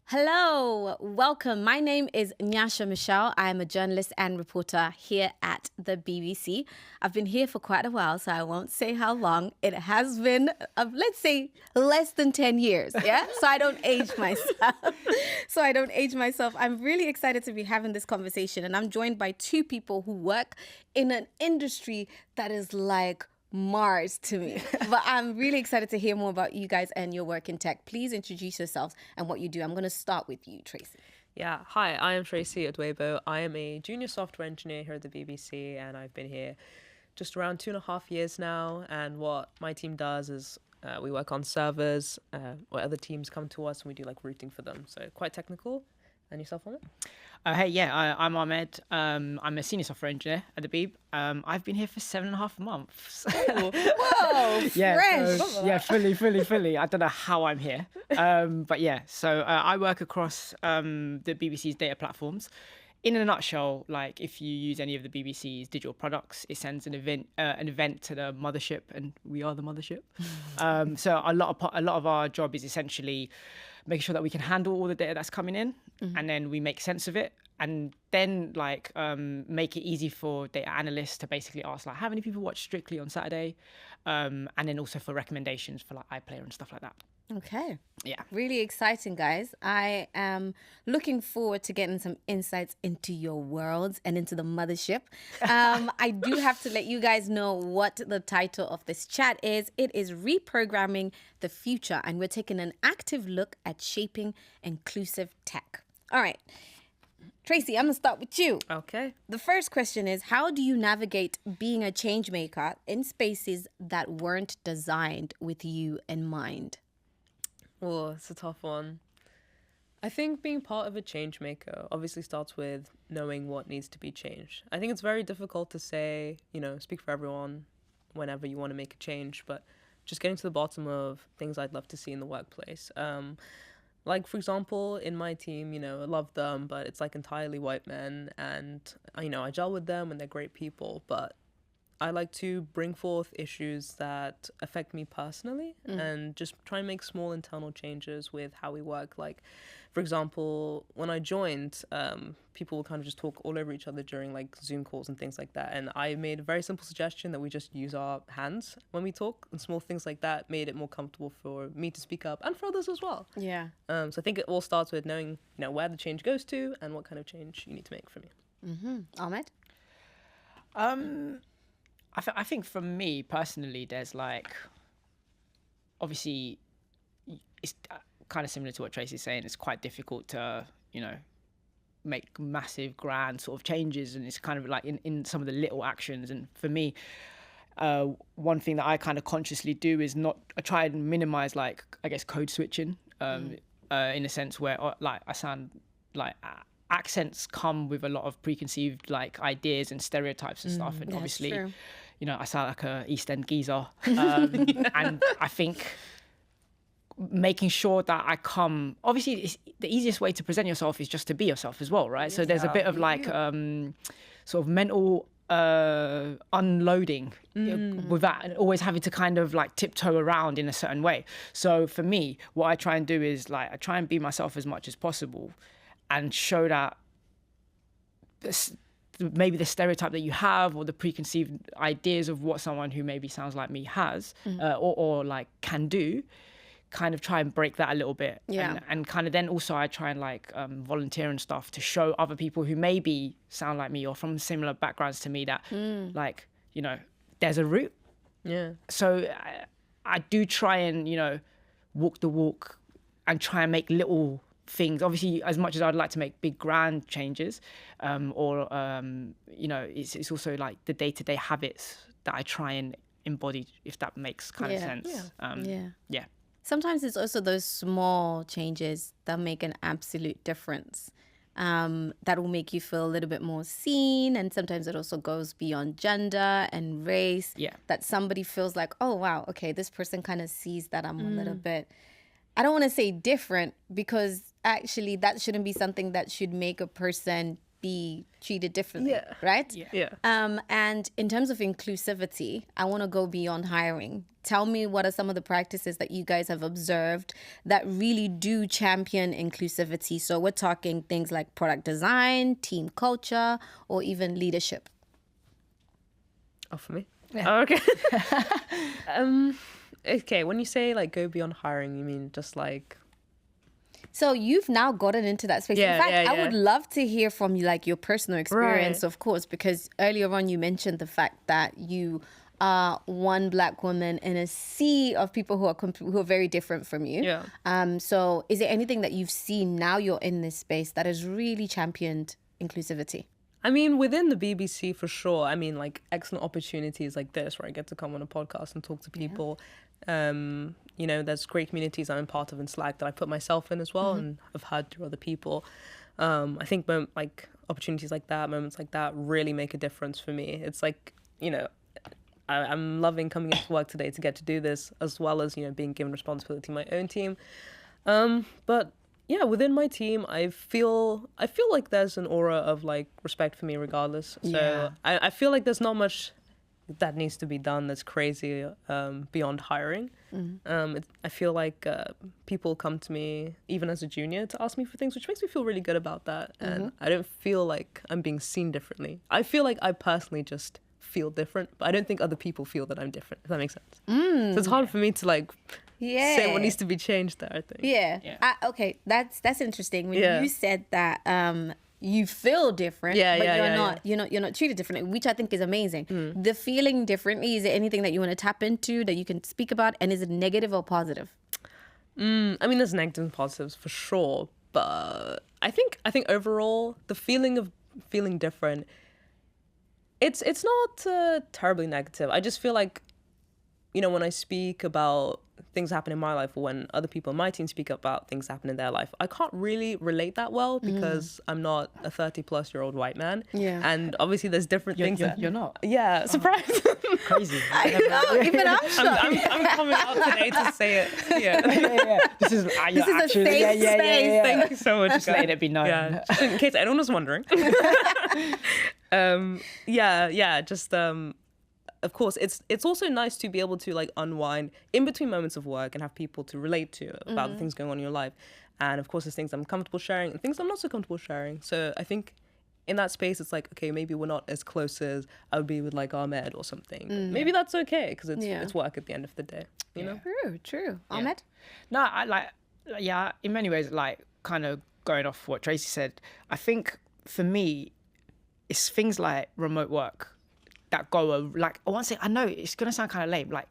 Hello, welcome. My name is Nyasha Michelle. I am a journalist and reporter here at the BBC. I've been here for quite a while, so I won't say how long. It has been, let's say, less than 10 years, yeah? So I don't age myself. I'm really excited to be having this conversation, and I'm joined by two people who work in an industry that is like Mars to me. But I'm really excited to hear more about you guys and your work in tech. Please introduce yourselves and what you do. I'm going to start with you, Tracy. Yeah, hi, I am Tracy Oduebo. I am a junior software engineer here at the BBC, and I've been here just around 2.5 years now. And what my team does is we work on servers where other teams come to us and we do like routing for them. So quite technical. And yourself, Ahmed? I'm Ahmed. I'm a senior software engineer at the Beeb. I've been here for 7.5 months. Whoa, fresh. Fully. I don't know how I'm here. So I work across the BBC's data platforms. In a nutshell, like if you use any of the BBC's digital products, it sends an event to the mothership, and we are the mothership. So a lot of our job is essentially making sure that we can handle all the data that's coming in, and then we make sense of it, and then make it easy for data analysts to basically ask like how many people watch Strictly on Saturday, and then also for recommendations for like iPlayer and stuff like that. Okay. Yeah. Really exciting, guys. I am looking forward to getting some insights into your worlds and into the mothership. I do have to let you guys know what the title of this chat is. It is Reprogramming the Future, and we're taking an active look at shaping inclusive tech. All right. Tracy, I'm going to start with you. Okay. The first question is, how do you navigate being a change maker in spaces that weren't designed with you in mind? Oh, it's a tough one. I think being part of a change maker obviously starts with knowing what needs to be changed. I think it's very difficult to say, speak for everyone whenever you want to make a change, but just getting to the bottom of things I'd love to see in the workplace. Like, for example, in my team, I love them, but it's like entirely white men, and, I gel with them and they're great people, but I like to bring forth issues that affect me personally and just try and make small internal changes with how we work. Like, for example, when I joined, people would kind of just talk all over each other during like Zoom calls and things like that. And I made a very simple suggestion that we just use our hands when we talk, and small things like that made it more comfortable for me to speak up and for others as well. Yeah. So I think it all starts with knowing, where the change goes to and what kind of change you need to make for me. Ahmed? I think for me personally, there's like, obviously, it's kind of similar to what Tracy's saying. It's quite difficult to, make massive, grand sort of changes. And it's kind of like in some of the little actions. And for me, one thing that I kind of consciously do is I try and minimize, like, I guess, code switching in a sense where like I sound like accents come with a lot of preconceived like ideas and stereotypes and stuff. And obviously, true. I sound like a East End geezer. And I think making sure that I come, obviously it's, the easiest way to present yourself is just to be yourself as well, right? So there's a bit of like sort of mental unloading with that, and always having to kind of like tiptoe around in a certain way. So for me, what I try and do is like, I try and be myself as much as possible and show that maybe the stereotype that you have or the preconceived ideas of what someone who maybe sounds like me has or like can do, kind of try and break that a little bit. And kind of then also I try and like volunteer and stuff to show other people who maybe sound like me or from similar backgrounds to me that like, there's a route. Yeah. So I do try and, walk the walk and try and make little things. Obviously, as much as I'd like to make big grand changes, it's also like the day-to-day habits that I try and embody, if that makes kind of sense. Yeah. Sometimes it's also those small changes that make an absolute difference. That will make you feel a little bit more seen, and sometimes it also goes beyond gender and race. Yeah. That somebody feels like, oh wow, okay, this person kind of sees that I'm a little bit, I don't want to say different, because actually that shouldn't be something that should make a person be treated differently, Yeah. right? Yeah. And in terms of inclusivity, I want to go beyond hiring. Tell me, what are some of the practices that you guys have observed that really do champion inclusivity? So we're talking things like product design, team culture, or even leadership. Oh, for me? Yeah. Oh, okay. Okay, when you say like go beyond hiring, you mean just like... So you've now gotten into that space. Yeah, In fact, yeah, I yeah. would love to hear from you, like your personal experience, Right. of course, because earlier on you mentioned the fact that you are one Black woman in a sea of people who are very different from you. Yeah. So is there anything that you've seen now you're in this space that has really championed inclusivity? I mean, within the BBC for sure. I mean, like excellent opportunities like this where I get to come on a podcast and talk to people. You know, there's great communities I'm part of in Slack that I put myself in as well, and I've heard through other people. I think like opportunities like that, moments like that really make a difference for me. It's like, you know, I'm loving coming into work today to get to do this, as well as, you know, being given responsibility in my own team. But yeah, within my team, I feel like there's an aura of like respect for me regardless. So Yeah. I feel like there's not much that needs to be done that's crazy beyond hiring. I feel like people come to me even as a junior to ask me for things, which makes me feel really good about that. And I don't feel like I'm being seen differently. I feel like I personally just feel different, but I don't think other people feel that I'm different, if that makes sense. So it's hard for me to like say what needs to be changed there, I think. Yeah. Okay, that's interesting. When Yeah. you said that you feel different, Yeah, but yeah, you're not treated differently, which I think is amazing. The feeling differently, is there anything that you want to tap into that you can speak about, and is it negative or positive? I mean, there's negatives and positives for sure, but I think overall the feeling of feeling different, it's not terribly negative. I just feel like, you know, when I speak about things happen in my life, or when other people in my team speak about things happen in their life, I can't really relate that well because I'm not a 30-plus-year-old white man. Yeah. And obviously there's different things that... You're not. Yeah, surprise. Crazy. I know, even I'm shocked. I'm coming out today to say it. Yeah. Yeah. This is This is a safe space. Thank you so much. Just letting it be known. Yeah, just in case anyone was wondering. Of course, it's also nice to be able to like unwind in between moments of work and have people to relate to about the things going on in your life. And of course, there's things I'm comfortable sharing and things I'm not so comfortable sharing. So I think in that space, it's like, okay, maybe we're not as close as I would be with like Ahmed or something. Maybe that's okay because it's work at the end of the day, you know? True. Ahmed? No, I like, yeah, in many ways, like kind of going off what Tracy said, I think for me, it's things like remote work that go, like, I want to say, I know it's going to sound kind of lame. Like,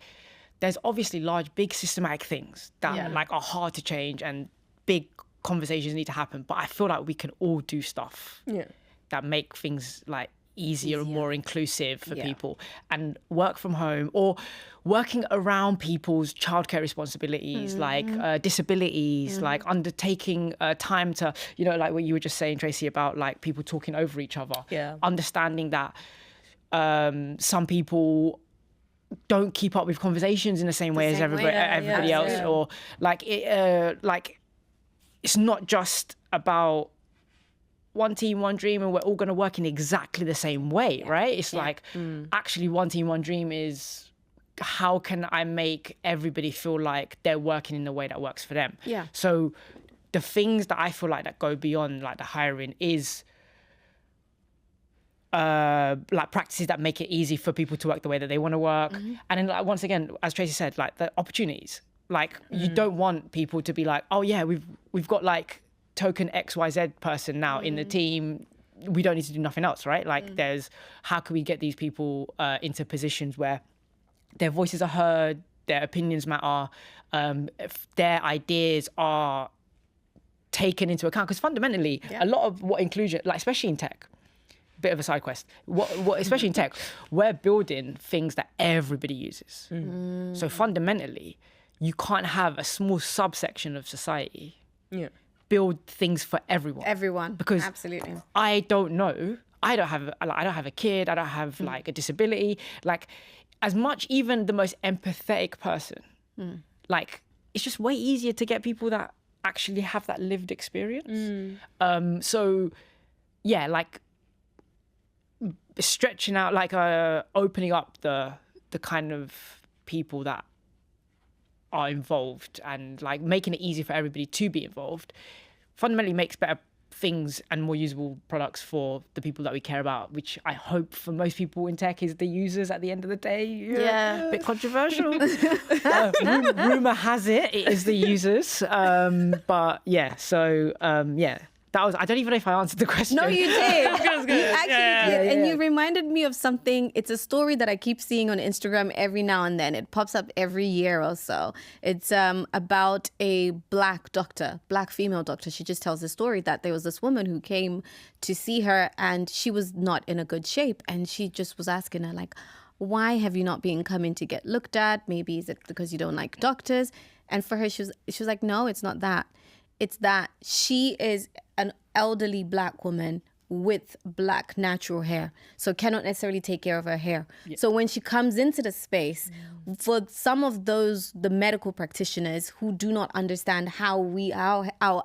there's obviously large, big systematic things that like are hard to change and big conversations need to happen. But I feel like we can all do stuff that make things like easier and more inclusive for people, and work from home or working around people's childcare responsibilities, like disabilities, like undertaking time to, you know, like what you were just saying, Tracy, about like people talking over each other, understanding that some people don't keep up with conversations in the same way as everybody else, or like it's not just about one team, one dream, and we're all going to work in exactly the same way, right? It's like actually one team, one dream is how can I make everybody feel like they're working in the way that works for them? Yeah. So the things that I feel like that go beyond like the hiring is like practices that make it easy for people to work the way that they want to work. And then like, once again, as Tracy said, like the opportunities, like you don't want people to be like, oh yeah, we've got like token XYZ person now in the team. We don't need to do nothing else, right? Like there's, how can we get these people into positions where their voices are heard, their opinions matter, if their ideas are taken into account? Because fundamentally, a lot of what inclusion, like especially in tech, bit of a side quest, what especially in tech, we're building things that everybody uses. So fundamentally, you can't have a small subsection of society build things for everyone. Because absolutely. I don't know. I don't have a kid. I don't have like a disability. Like, as much even the most empathetic person, like it's just way easier to get people that actually have that lived experience. So, yeah, like stretching out, like opening up the kind of people that are involved and like making it easy for everybody to be involved fundamentally makes better things and more usable products for the people that we care about, which I hope for most people in tech is the users at the end of the day. Yeah. A bit controversial. Rumor has it is the users. But yeah, so yeah. That was, I don't even know if I answered the question. No, you did. You actually did. And you reminded me of something. It's a story that I keep seeing on Instagram every now and then. It pops up every year or so. It's about a black female doctor. She just tells the story that there was this woman who came to see her and she was not in a good shape. And she just was asking her, like, why have you not been coming to get looked at? Maybe is it because you don't like doctors? And for her, she was like, no, it's not that. It's that she is an elderly black woman with black natural hair, so cannot necessarily take care of her hair. Yeah. So when she comes into the space, for some of the medical practitioners who do not understand how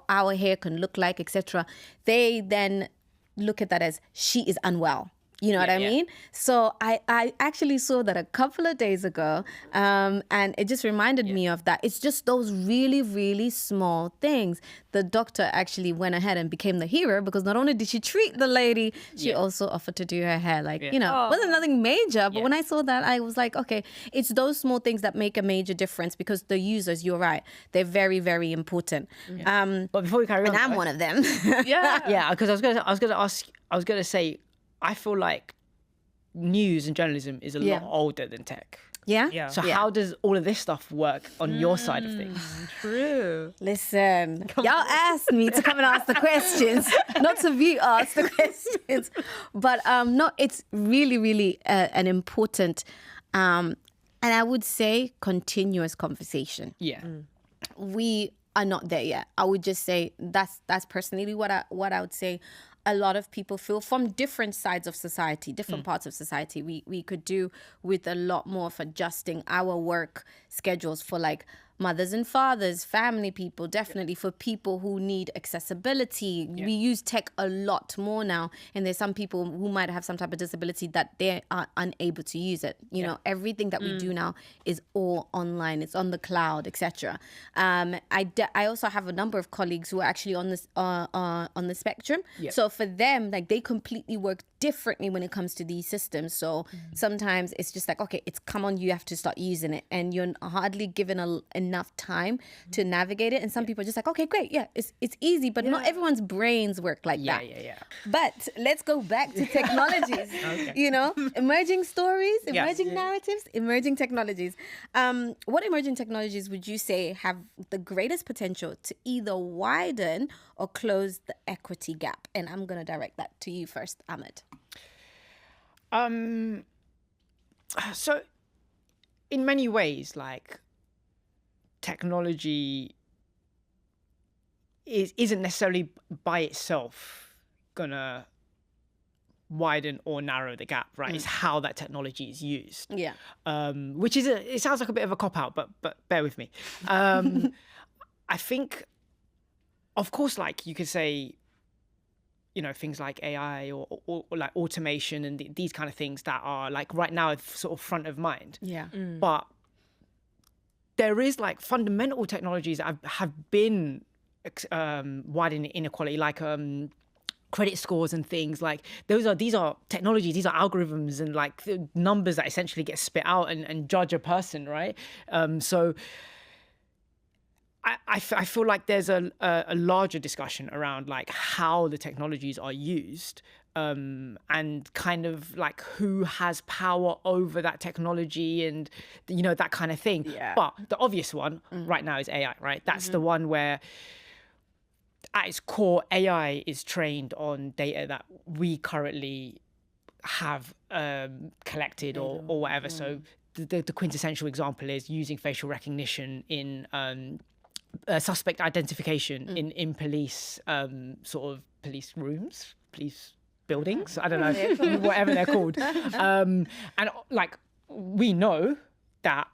our hair can look like, etc., they then look at that as she is unwell. You know what I mean? So I actually saw that a couple of days ago, and it just reminded me of that. It's just those really, really small things. The doctor actually went ahead and became the hero because not only did she treat the lady, she also offered to do her hair. Like, you know, wasn't nothing major. But when I saw that, I was like, okay, it's those small things that make a major difference because the users, you're right, they're very, very important. But before we carry on, and I'm one of them. Yeah, because I was gonna say, I feel like news and journalism is a lot older than tech. Yeah. So how does all of this stuff work on your side of things? True. Listen, y'all asked me to come and ask the questions, not to be asked the questions. But no, it's really, really an important, and I would say continuous conversation. Yeah. We are not there yet. I would just say that's personally what I would say. A lot of people feel from different sides of society, different parts of society, we could do with a lot more of adjusting our work schedules for like mothers and fathers, family people, definitely for people who need accessibility. We use tech a lot more now, and there's some people who might have some type of disability that they are unable to use it. You know, everything that we do now is all online. It's on the cloud, etc. I also have a number of colleagues who are actually on this on the spectrum. So for them, like they completely work differently when it comes to these systems. So sometimes it's just like, okay, it's come on, you have to start using it, and you're hardly given enough time to navigate it. And some people are just like, okay, great, it's easy, but not everyone's brains work like that. But let's go back to technologies. You know, emerging stories, emerging narratives, emerging technologies. What emerging technologies would you say have the greatest potential to either widen or close the equity gap? And I'm going to direct that to you first, Ahmed. So in many ways, like technology isn't necessarily by itself gonna widen or narrow the gap, right? It's how that technology is used. Which is it sounds like a bit of a cop-out, but bear with me. I think, of course, like you could say, you know, things like AI or like automation and these kind of things that are like right now sort of front of mind. But there is like fundamental technologies that have been widening inequality, like credit scores and things. Like these are technologies, these are algorithms and like the numbers that essentially get spit out and judge a person, right? So I feel like there's a larger discussion around like how the technologies are used, and kind of like who has power over that technology and, you know, that kind of thing. But the obvious one right now is AI, right? That's the one where at its core, AI is trained on data that we currently have collected or whatever. So the quintessential example is using facial recognition in suspect identification in police sort of police rooms, police buildings, I don't know, whatever they're called. And like we know that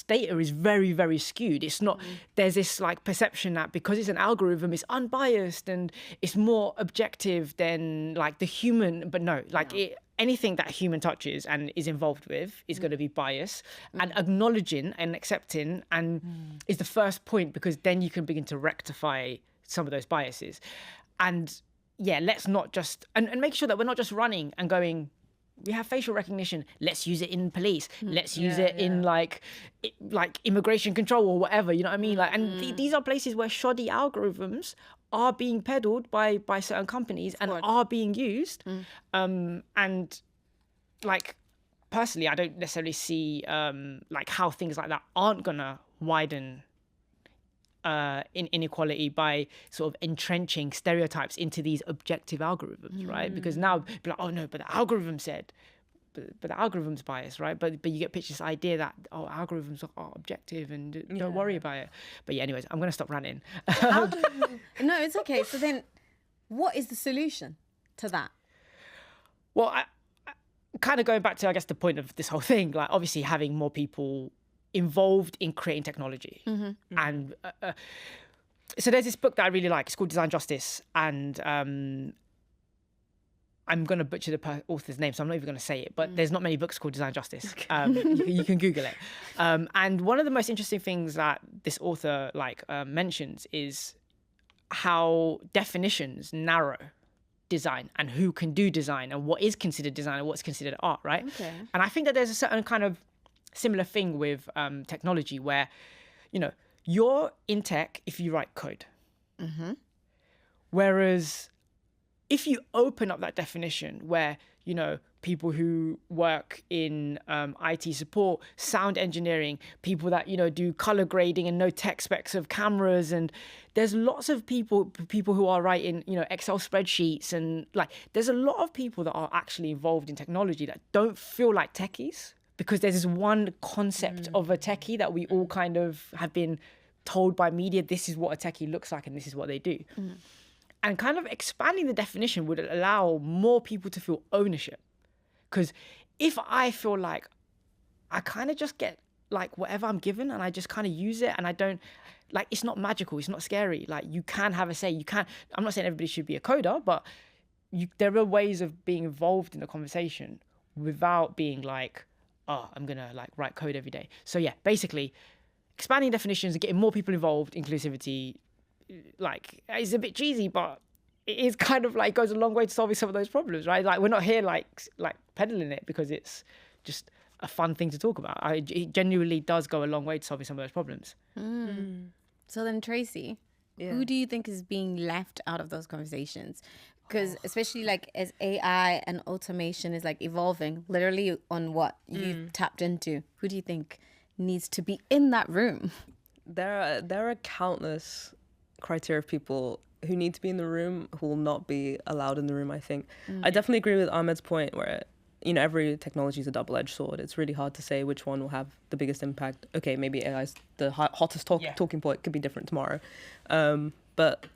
data is very, very skewed. It's not, there's this like perception that because it's an algorithm, it's unbiased and it's more objective than like the human, but no, like anything that human touches and is involved with is going to be bias, and acknowledging and accepting is the first point, because then you can begin to rectify some of those biases. And yeah, let's not just, and make sure that we're not just running and going, we have facial recognition, let's use it in police, let's use it in like immigration control or whatever, you know what I mean? Like, and these are places where shoddy algorithms are being peddled by certain companies and are being used. And like, personally, I don't necessarily see like how things like that aren't gonna widen in inequality by sort of entrenching stereotypes into these objective algorithms, right? Because now be like, oh no, but the algorithm said, but the algorithm's biased, right? But you get this idea that algorithms are objective and don't worry about it. But yeah, anyways, I'm gonna stop ranting. No, it's okay. So then, what is the solution to that? Well, I kind of going back to, I guess, the point of this whole thing, like obviously having more people involved in creating technology. And so there's this book that I really like. It's called Design Justice, and I'm going to butcher the author's name, so I'm not even going to say it, but there's not many books called Design Justice. You can Google it. And one of the most interesting things that this author mentions is how definitions narrow design and who can do design and what is considered design and what's considered art, right? Okay. And I think that there's a certain kind of similar thing with technology where, you know, you're in tech if you write code. Whereas if you open up that definition where, you know, people who work in IT support, sound engineering, people that, you know, do color grading and know tech specs of cameras, and there's lots of people who are writing, you know, Excel spreadsheets, and like there's a lot of people that are actually involved in technology that don't feel like techies, because there's this one concept of a techie that we all kind of have been told by media, this is what a techie looks like and this is what they do. And kind of expanding the definition would allow more people to feel ownership. Because if I feel like I kind of just get like whatever I'm given and I just kind of use it, and I don't, like, it's not magical, it's not scary. Like, you can have a say, you can, I'm not saying everybody should be a coder, but there are ways of being involved in the conversation without being like, oh, I'm gonna like write code every day. So yeah, basically expanding definitions and getting more people involved, inclusivity, like, it's a bit cheesy, but it is kind of like goes a long way to solving some of those problems, right? Like, we're not here like peddling it because it's just a fun thing to talk about. It genuinely does go a long way to solving some of those problems. So then, Tracy, who do you think is being left out of those conversations? Because especially like as AI and automation is like evolving literally on what you've tapped into, who do you think needs to be in that room? There are countless criteria of people who need to be in the room who will not be allowed in the room, I think. I definitely agree with Ahmed's point where, you know, every technology is a double-edged sword. It's really hard to say which one will have the biggest impact. Okay, maybe AI is the hottest talking point. It could be different tomorrow. But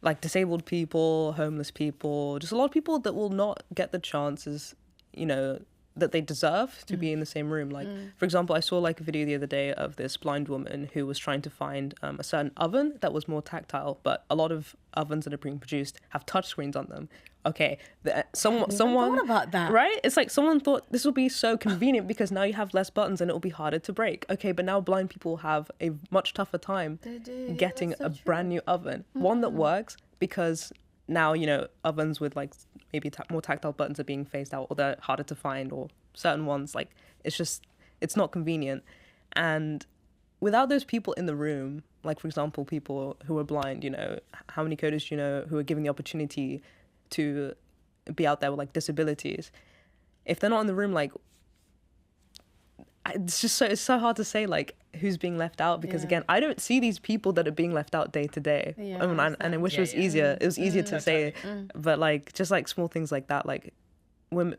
like disabled people, homeless people, just a lot of people that will not get the chances, you know, that they deserve to be in the same room. Like, for example, I saw like a video the other day of this blind woman who was trying to find a certain oven that was more tactile, but a lot of ovens that are being produced have touchscreens on them. Okay, someone thought about that, right? It's like someone thought this will be so convenient because now you have less buttons and it will be harder to break. Okay, but now blind people have a much tougher time getting a brand new oven, one that works, because now, you know, ovens with like maybe more tactile buttons are being phased out, or they're harder to find, or certain ones, like, it's not convenient. And without those people in the room, like, for example, people who are blind, you know, how many coders do you know who are given the opportunity to be out there with like disabilities? If they're not in the room, like, it's so hard to say like who's being left out, because again, I don't see these people that are being left out day to day. And I wish it was easier. It was easier to say, but like just like small things like that, like when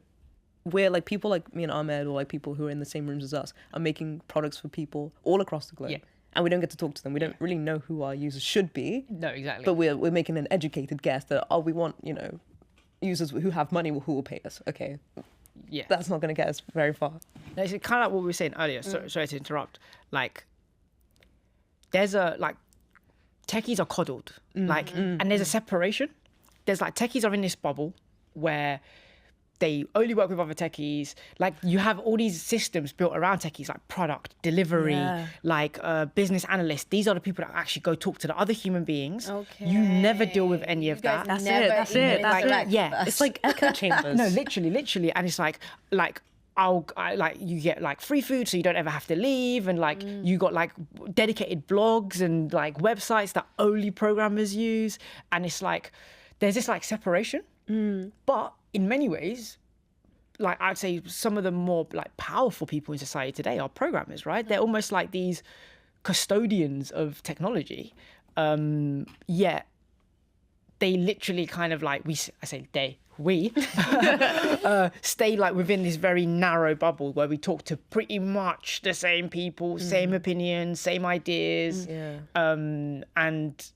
we're like people like me and Ahmed, or like people who are in the same rooms as us, are making products for people all across the globe, and we don't get to talk to them. We don't really know who our users should be. No, exactly. But we're making an educated guess that we want, you know, users who have money who will pay us. Okay. Yeah, that's not going to get us very far. No, it's kind of like what we were saying earlier. Sorry to interrupt. Like, there's techies are coddled, and there's a separation. There's like techies are in this bubble where they only work with other techies. Like you have all these systems built around techies, like product delivery, like business analysts. These are the people that actually go talk to the other human beings. Okay. You never deal with any of that. That's it. Yeah, It's like echo chambers. no, literally, and it's like you get like free food, so you don't ever have to leave, and like you got like dedicated blogs and like websites that only programmers use, and it's like there's this like separation. But in many ways, like I'd say some of the more like powerful people in society today are programmers, right? They're almost like these custodians of technology, yet they literally kind of like we stay like within this very narrow bubble where we talk to pretty much the same people, same opinions, same ideas, and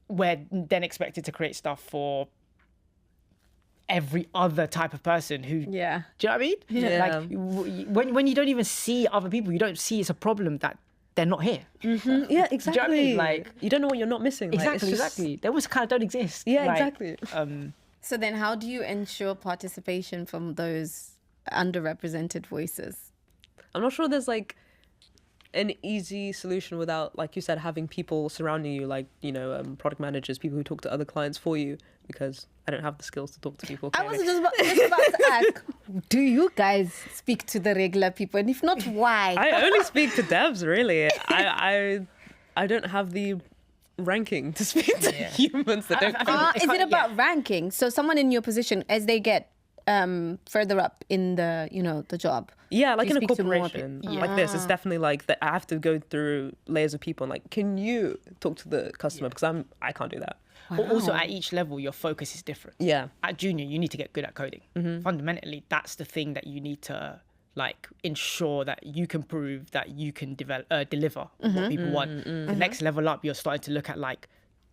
we're then expected to create stuff for every other type of person who, do you know what I mean? Like when you don't even see other people, you don't see it's a problem that they're not here. Yeah, exactly. Do you know what I mean? Like you don't know what you're not missing. Like, exactly. They almost kind of don't exist. Yeah, like, exactly. So then how do you ensure participation from those underrepresented voices? I'm not sure there's like an easy solution without, like you said, having people surrounding you, like, you know, product managers, people who talk to other clients for you, because I don't have the skills to talk to people. I was just about to ask, do you guys speak to the regular people? And if not, why? I only speak to devs, really. I don't have the ranking to speak to humans that don't. Is it about ranking? So someone in your position, as they get further up in the, you know, the job. Yeah, like you in a speak to more corporation like this, it's definitely like that. I have to go through layers of people and like, can you talk to the customer? Because I can't do that. Also, at each level, your focus is different. Yeah. At junior, you need to get good at coding. Fundamentally, that's the thing that you need to like ensure that you can prove that you can deliver what people want. The next level up, you're starting to look at like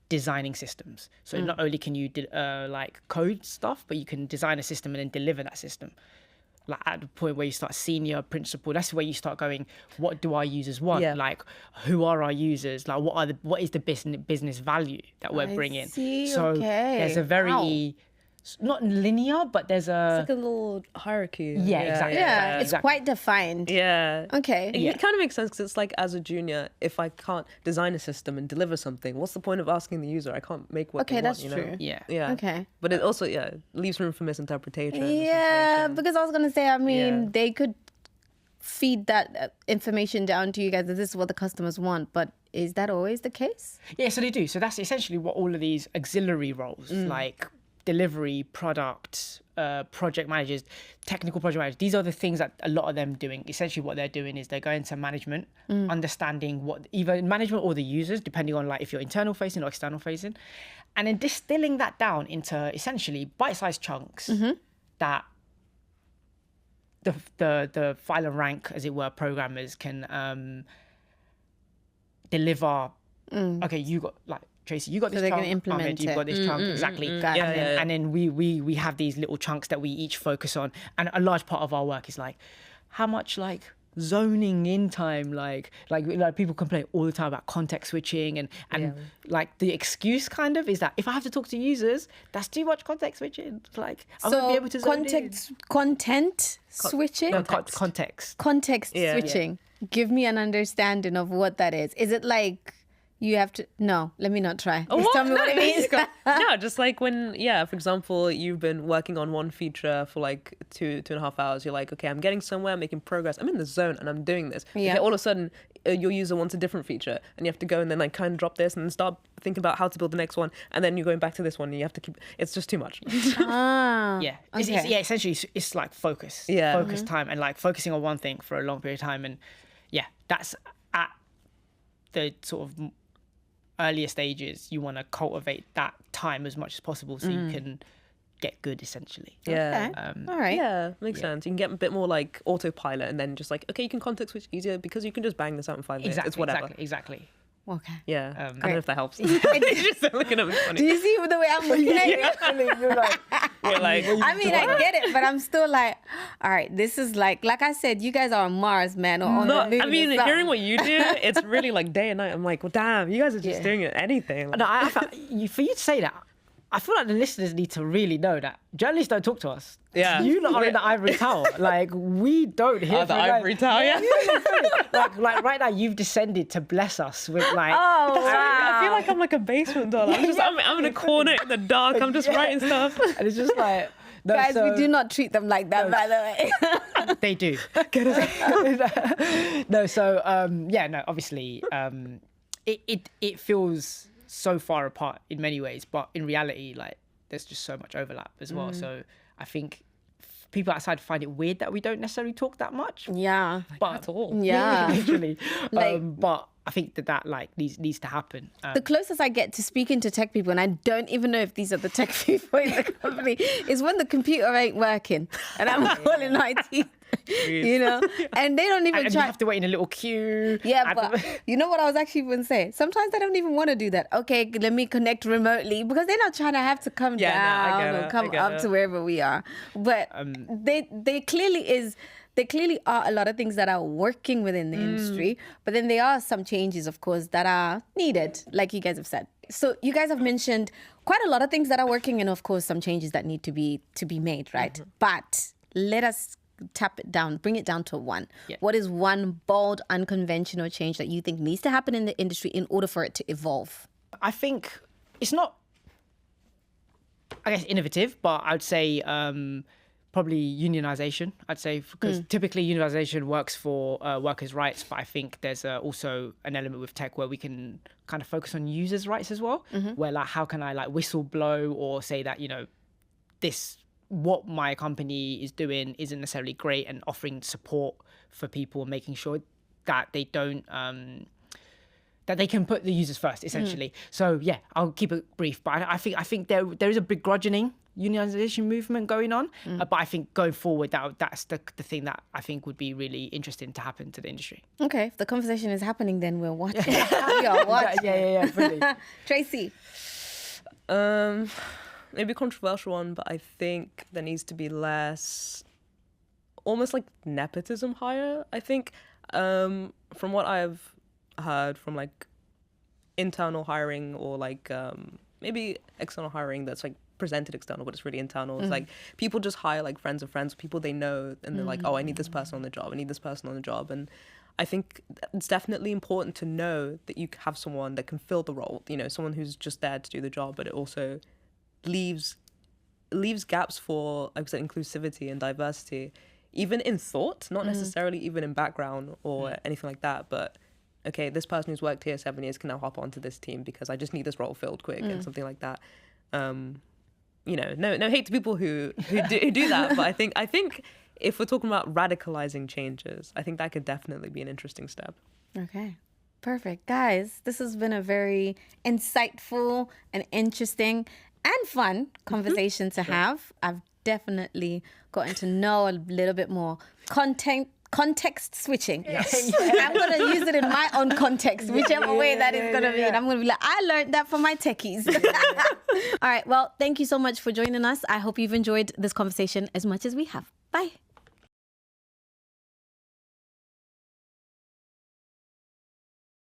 designing systems. So not only can you like code stuff, but you can design a system and then deliver that system. Like at the point where you start senior, principal, that's where you start going, what do our users want? Yeah. Like, who are our users? Like, what is the business value that we're bringing? So there's a very not linear, but there's It's like a little hierarchy. Yeah, exactly. Yeah, it's quite defined. Yeah. Okay. It kind of makes sense because it's like, as a junior, if I can't design a system and deliver something, what's the point of asking the user? I can't make what they want, that's you know? true. Yeah. Okay. But it also, leaves room for misinterpretation. Yeah, misinformation. because I was going to say, I mean, Yeah. they could feed that information down to you guys that this is what the customers want, but is that always the case? Yeah, so they do. So that's essentially what all of these auxiliary roles, like delivery, product, project managers, technical project managers, these are the things that a lot of them doing. Essentially what they're doing is they're going to management, understanding what either management or the users, depending on like if you're internal facing or external facing, and then distilling that down into essentially bite-sized chunks that the file and rank, as it were, programmers can deliver. Okay, you got like Tracy, you got this they chunk. can implement Ahmed, you've it. got this chunk, exactly. And then we have these little chunks that we each focus on, and a large part of our work is like how much like zoning in time, like people complain all the time about context switching, and like the excuse kind of is that if I have to talk to users, that's too much context switching. Like I won't be able to zone in. Content switching? No, context. Context switching. Give me an understanding of what that is. Is it like you have to... No, let me not try. Just tell me what it means. No, just like when, for example, you've been working on one feature for like two and a half hours. You're like, okay, I'm getting somewhere, I'm making progress. I'm in the zone and I'm doing this. Yeah. Okay, all of a sudden, your user wants a different feature and you have to go and then like kind of drop this and then start thinking about how to build the next one. And then you're going back to this one and you have to keep... It's just too much. Yeah. Okay. Essentially, it's like focus. Yeah. Focus time and like focusing on one thing for a long period of time. And that's at the sort of earlier stages. You want to cultivate that time as much as possible so you can get good, essentially. Yeah. Okay. All right. Yeah, makes sense. You can get a bit more like autopilot and then just like, okay, you can context switch easier because you can just bang this out in 5 minutes. It's whatever. Exactly. Okay. Yeah. I don't know if that helps. You're just looking at me funny. Do you see the way I'm looking at you? You're like, I mean, I get it, but I'm still like, all right, this is like I said, you guys are on Mars, man, or on the moon. I mean, or something. hearing what you do, it's really like day and night. I'm like, well, damn, you guys are just doing anything. Like, no, for you to say that, I feel like the listeners need to really know that journalists don't talk to us. Yeah. You lot are in the ivory tower. Like, we don't hear the from ivory tower, yeah. like right now, you've descended to bless us with like. Oh, I wow. feel like I'm like a basement doll. I'm in a corner in the dark. I'm just writing stuff. And it's just like. No, Guys, we do not treat them like that, by the way. They do. No, so no, obviously, it feels so far apart in many ways, but in reality, like there's just so much overlap as well. So I think people outside find it weird that we don't necessarily talk that much. Yeah. But At all. Yeah. literally. Like- But I think that like needs to happen. The closest I get to speaking to tech people, and I don't even know if these are the tech people in the company, is when the computer ain't working and I'm calling IT. You know, and they don't even and try. you have to wait in a little queue. Yeah, but you know what I was actually going to say? Sometimes they don't even want to do that. Okay, let me connect remotely, because they're not trying to have to come Yeah, no, I down get or it, come I get up it. to wherever we are. But they clearly are a lot of things that are working within the industry, but then there are some changes, of course, that are needed, like you guys have said. So you guys have mentioned quite a lot of things that are working, and of course some changes that need to be made, right? But let us tap it down, bring it down to one. Yeah. What is one bold, unconventional change that you think needs to happen in the industry in order for it to evolve? I think it's not, I guess, innovative, but I would say probably unionization. I'd say because typically unionization works for workers' rights, but I think there's also an element with tech where we can kind of focus on users' rights as well, where like how can I like whistle blow or say that, you know, what my company is doing isn't necessarily great, and offering support for people and making sure that they don't that they can put the users first, essentially. So yeah, I'll keep it brief, but I think there is a begrudging unionization movement going on, but I think going forward that's the thing that I think would be really interesting to happen to the industry. Okay, if the conversation is happening, then we're watching. We are watching. Yeah, really. Tracy. Maybe a controversial one, but I think there needs to be less, almost like nepotism hire. I think from what I've heard from like internal hiring or like maybe external hiring that's like presented external, but it's really internal. It's like people just hire like friends of friends, people they know, and they're like, oh, I need this person on the job. I need this person on the job. And I think it's definitely important to know that you have someone that can fill the role, you know, someone who's just there to do the job, but it also leaves gaps for, like I said, inclusivity and diversity, even in thought, not necessarily even in background or anything like that, but okay, this person who's worked here 7 years can now hop onto this team because I just need this role filled quick and something like that. You know, no hate to people who do that, but I think if we're talking about radicalizing changes, I think that could definitely be an interesting step. Okay, perfect. Guys, this has been a very insightful and interesting and fun conversation to have. I've definitely gotten to know a little bit more context switching. Yes. I'm going to use it in my own context, whichever way that is going to be. And I'm going to be like, I learned that from my techies. All right. Well, thank you so much for joining us. I hope you've enjoyed this conversation as much as we have. Bye.